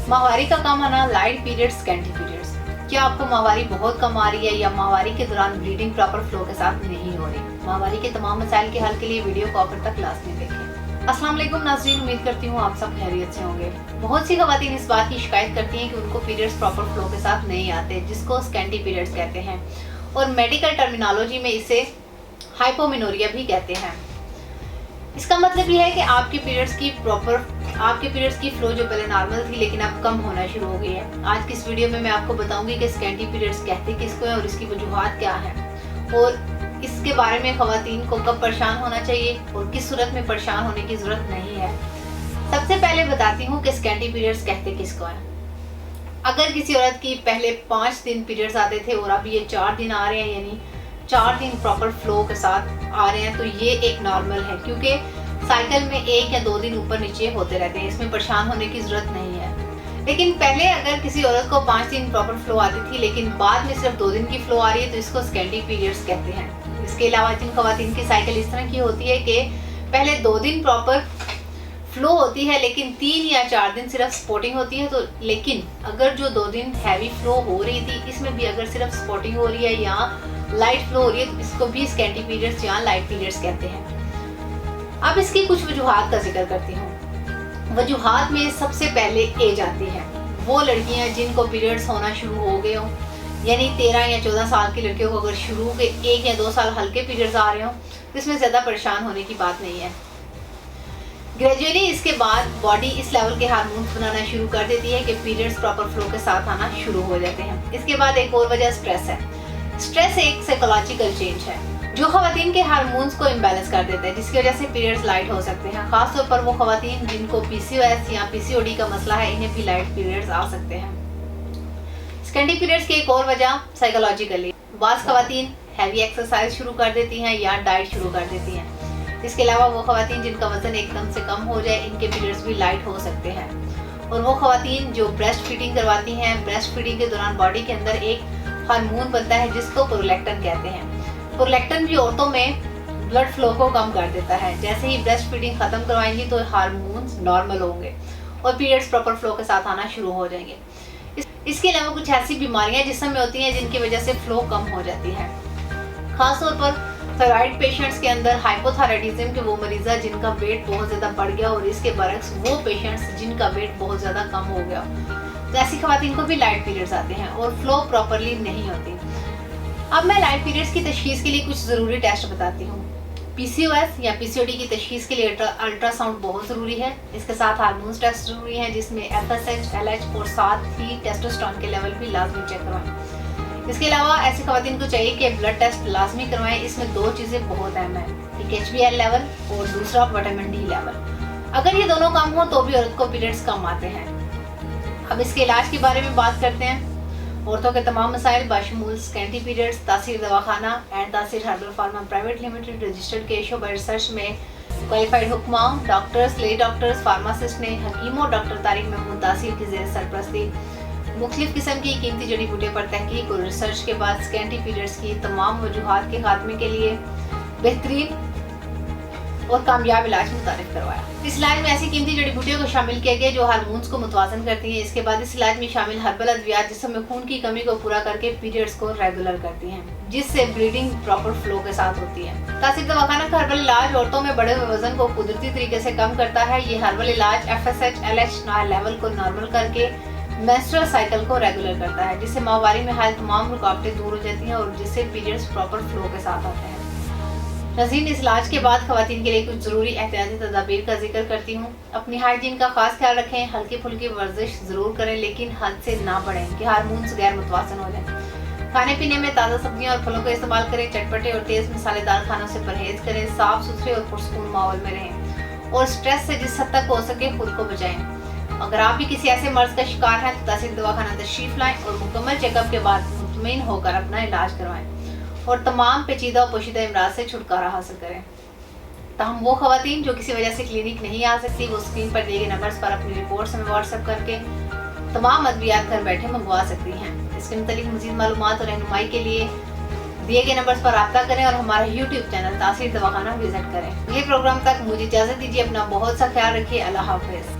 माहवारी का कम आना, लाइट पीरियड्स, स्कैंटी पीरियड्स। क्या आपको माहवारी बहुत कम आ रही है या माहवारी के दौरान ब्लीडिंग प्रॉपर फ्लो के साथ नहीं हो रही? माहवारी के तमाम मसाइल के हल के लिए वीडियो को आखिर तक लाजमी देखें। अस्सलाम वालेकुम नाज़रीन, उम्मीद करती हूँ आप सब खैरियत से होंगे। बहुत सी खवातीन इस बात की शिकायत करती हैं कि उनको पीरियड्स प्रॉपर फ्लो के साथ नहीं आते, जिसको स्कैंटी पीरियड्स कहते हैं और मेडिकल टर्मिनोलॉजी में इसे हाइपोमेनोरिया भी कहते हैं। इसका मतलब यह है कि आपके पीरियड्स की फ्लो जो पहले नॉर्मल थी लेकिन अब कम होना शुरू हो गई है। आज की इस वीडियो में मैं आपको बताऊंगी कि स्कैंटी पीरियड्स कहते किसको है और इसकी वजूहात क्या है और इसके बारे में खवातीन को कब परेशान होना चाहिए और किस सूरत में परेशान होने की जरूरत नहीं है। सबसे पहले बताती हूँ कि स्कैंटी पीरियड्स कहते किसको है। अगर किसी औरत की पहले 5 दिन पीरियड्स आते थे और अब ये 4 दिन आ रहे हैं, यानी 4 दिन प्रॉपर फ्लो के साथ आ रहे हैं, तो ये एक नॉर्मल है, क्योंकि साइकिल में 1 या 2 दिन ऊपर नीचे होते रहते हैं। इसमें परेशान होने की जरूरत नहीं है। लेकिन पहले अगर किसी औरत को 5 दिन प्रॉपर फ्लो आती थी लेकिन बाद में सिर्फ 2 दिन की फ्लो आ रही है, तो इसको स्कैंटी पीरियड्स कहते हैं। इसके अलावा जिन खवातीन की साइकिल इस तरह की होती है कि पहले 2 दिन प्रॉपर फ्लो होती है लेकिन 3 या 4 दिन सिर्फ स्पॉटिंग होती है, तो लेकिन अगर जो 2 दिन हैवी फ्लो हो रही थी इसमें भी अगर सिर्फ स्पॉटिंग हो रही है या लाइट फ्लो हो रही है, तो इसको भी स्कैंटी पीरियड्स या लाइट पीरियड्स कहते हैं। अब इसकी कुछ वजूहात का जिक्र करती हूँ। वजूहात में सबसे पहले एज आती है। वो लड़कियां जिनको पीरियड्स होना शुरू हो गए हो, यानी 13 या 14 साल की लड़कियों को अगर शुरू के 1 या 2 साल हल्के पीरियड्स आ रहे हो तो इसमें ज़्यादा परेशान होने की बात नहीं है। ग्रेजुअली इसके बाद बॉडी इस लेवल के हार्मोन्स बनाना शुरू कर देती है कि पीरियड्स प्रॉपर फ्लो के साथ आना शुरू हो जाते हैं। इसके बाद एक और वजह स्ट्रेस है। स्ट्रेस एक साइकोलॉजिकल चेंज है जो खवातीन के हार्मोन्स को इम्बैलेंस कर देता है, जिसकी वजह से पीरियड्स लाइट हो सकते हैं। खासतौर पर वो खवातीन जिनको पीसीओएस या पीसीओडी का मसला है, इन्हें भी लाइट पीरियड्स आ सकते हैं। स्कैंटी पीरियड्स की एक और वजह साइकोलॉजिकली, बाज़ खवातीन हैवी एक्सरसाइज शुरू कर देती हैं या डाइट शुरू कर देती हैं। इसके अलावा वो खवातीन जिनका वजन एकदम से कम हो जाए, इनके पीरियड्स भी लाइट हो सकते हैं। और वो खवातीन जो ब्रेस्ट फीडिंग करवाती हैं, ब्रेस्ट फीडिंग के दौरान बॉडी के अंदर एक हार्मोन बनता है जिसको प्रोलैक्टिन कहते हैं। प्रोलैक्टिन भी औरतों में ब्लड फ्लो को कम कर देता है। जैसे ही ब्रेस्ट फीडिंग खत्म करवाएंगी तो हार्मोन्स नॉर्मल होंगे और पीरियड्स प्रॉपर फ्लो के साथ आना शुरू हो जाएंगे। इसके अलावा कुछ ऐसी बीमारियां जिस्म में होती हैं जिनकी वजह से फ्लो कम हो जाती है। खासतौर पर थायराइड पेशेंट्स के अंदर हाइपोथायराइडिज्म के वो मरीज़ा जिनका वेट बहुत ज़्यादा बढ़ गया और इसके बरक्स वो पेशेंट्स जिनका वेट बहुत ज़्यादा कम हो गया, तो ऐसी खवातीन को भी लाइट पीरियड्स आते हैं और फ्लो प्रॉपरली नहीं होती। अब मैं लाइट पीरियड्स की तशखीस के लिए कुछ ज़रूरी टेस्ट बताती हूँ। पीसीओएस या पीसीओडी की तशखीस के लिए अल्ट्रासाउंड बहुत ज़रूरी है। इसके साथ हार्मोन्स टेस्ट ज़रूरी हैं जिसमें एफएसएच, एलएच और साथ ही टेस्टोस्टेरोन के लेवल भी लाजमी चेक करवाएं। इसके अलावा ऐसी खवातीन को चाहिए कि ब्लड टेस्ट लाजमी करवाएं। इसमें 2 चीज़ें बहुत अहम हैं, एक HbL लेवल और दूसरा विटामिन डी लेवल। अगर ये दोनों कम हो तो भी औरत को पीरियड्स कम आते हैं। अब इसके इलाज के बारे में बात करते हैं। औरतों के तमाम मसाइल बाशमूल स्कैंटी पीरियड्स, तासीर दवाखाना and Taseer herbal pharma private limited registered केशो बाय रिसर्च में क्वालिफाइड हुक्मा डॉक्टर्स, लेडी डॉक्टर्स, फार्मासिस्ट ने हकीमों डॉक्टर तारिक महमूद तासीर की ज़ेर सरपरस्ती मुख्तलिफ किस्म की कीमती जड़ी बूटियों पर तहकीक और रिसर्च के बाद स्कैंटी पीरियड्स की तमाम वजूहात के खात्मे के लिए बेहतरीन और कामयाब इलाज मुतारिफ करवाया। इस इलाज में ऐसी कीमती जड़ी बूटियों को शामिल किया गया जो हार्मोन्स को मुतवाज़न करती हैं। इसके बाद इस इलाज में शामिल हर्बल अद्वियात जिस्म में खून की कमी को पूरा करके पीरियड्स को रेगुलर करती हैं, जिससे ब्लीडिंग प्रॉपर फ्लो के साथ होती है। तासीर दवाखाना का हर्बल इलाज औरतों में बढ़े हुए वजन को कुदरती तरीके से कम करता है। ये हर्बल इलाज एफएसएच, एलएच लेवल को नॉर्मल करके मेंस्ट्रुअल साइकिल को रेगुलर करता है, जिससे माहवारी में हाल तमाम रुकावटें दूर हो जाती हैं और जिससे पीरियड्स प्रॉपर फ्लो के साथ आते हैं। नाज़रीन, इस इलाज के बाद खवातीन के लिए कुछ ज़रूरी एहतियाती तदाबीर का जिक्र करती हूँ। अपनी हाइजीन का खास ख्याल रखें, हल्की फुल्की वर्जिश ज़रूर करें लेकिन हद से ना बढ़ें कि हार्मोन्स गैर मुतवाज़न हो जाएं। खाने पीने में ताज़ा सब्जियां और फलों का इस्तेमाल करें। चटपटे और तेज़ मसालेदार खानों से परहेज करें। साफ़ सुथरे और पुरसकून माहौल में रहें और स्ट्रेस से जिस हद तक हो सके खुद को बचाएं। अगर आप भी किसी ऐसे मर्ज का शिकार हैं तो तासीर दवाखाना तशरीफ़ लाएँ और मुकम्मल चेकअप के बाद मुतमईन होकर अपना इलाज करवाएं और तमाम पेचीदा और पोशीदा अमराज से छुटकारा हासिल करें। तमाम वो खवातीन जो किसी वजह से क्लिनिक नहीं आ सकती, वो स्क्रीन पर दिए गए नंबर्स पर अपनी रिपोर्ट्स हमें व्हाट्सएप करके तमाम अद्वियात घर बैठे मंगवा सकती हैं। इसके मुतालिक मज़ीद मालूमात और रहनुमाई के लिए दिए गए नंबर्स पर रब्ता करें और हमारा यूट्यूब चैनल तासीर दवाखाना विजिट करें। ये प्रोग्राम तक मुझे इजाज़त दीजिए। अपना बहुत सा ख्याल रखिए। अल्लाह हाफ़िज़।